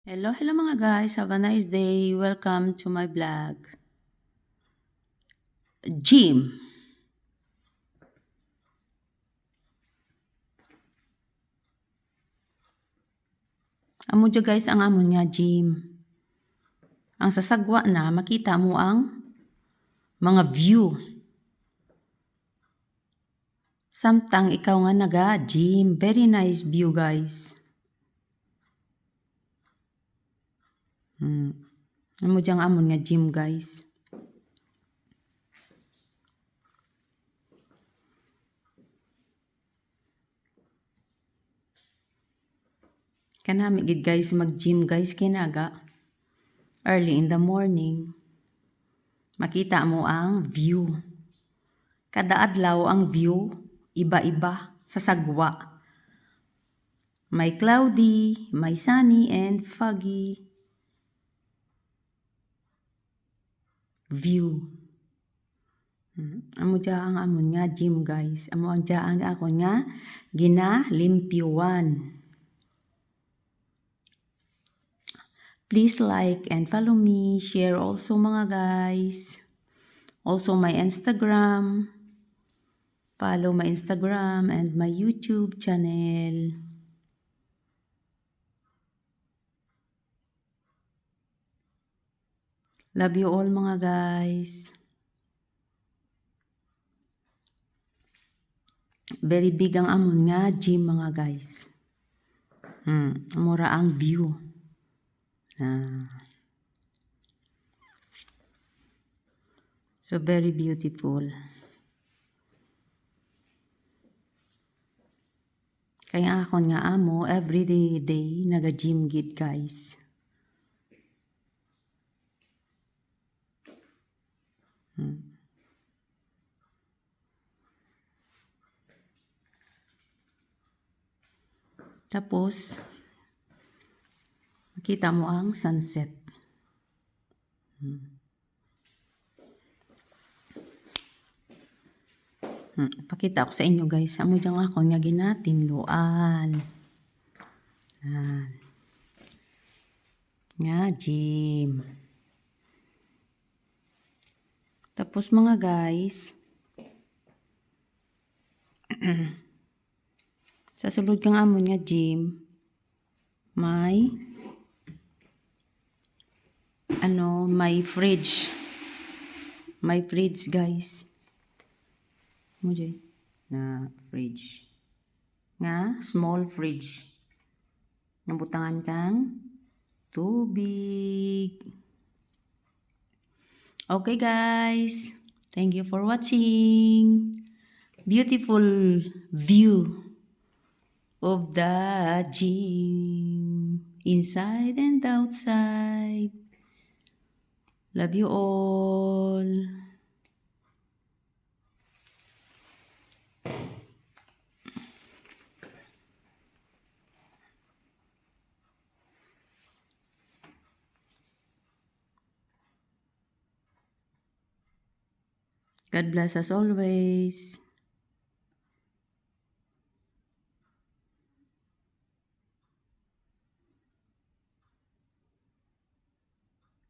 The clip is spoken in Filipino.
Hello mga guys. Have a nice day. Welcome to my vlog. Gym. Amo dyan guys ang amon nga gym. Ang sasagwa na makita mo ang mga view. Samtang ikaw nga naga-gym. Very nice view guys. Amo dyan amon nga gym guys. Kanami gid guys mag-gym guys kinaga. Early in the morning. Makita mo ang view. Kada adlaw ang view iba-iba sa sagwa. May cloudy, may sunny and foggy view. Amo dya ang amon nga gym guys. Amo ang dya ang ako nga ginalimpyuan. Please like and follow me. Share also mga guys. Also my Instagram. Follow my Instagram and my YouTube channel. Love you all mga guys. Very big ang amon nga gym mga guys. Mura ang view. So very beautiful. Kaya ako nga amo every day naga-gym gid guys. Tapos makita mo ang sunset. Pakita ko sa inyo guys. Amo dyan ako nga ginatinluan. Nga gym. Tapos mga guys, sa sulod kang amon nga gym, may fridge. May fridge guys. Mo dyan na fridge. Nga small fridge. Nabutangan kang tubig. Okay guys. Thank you for watching. Beautiful view of the gym. Inside and outside. Love you all. God bless us always.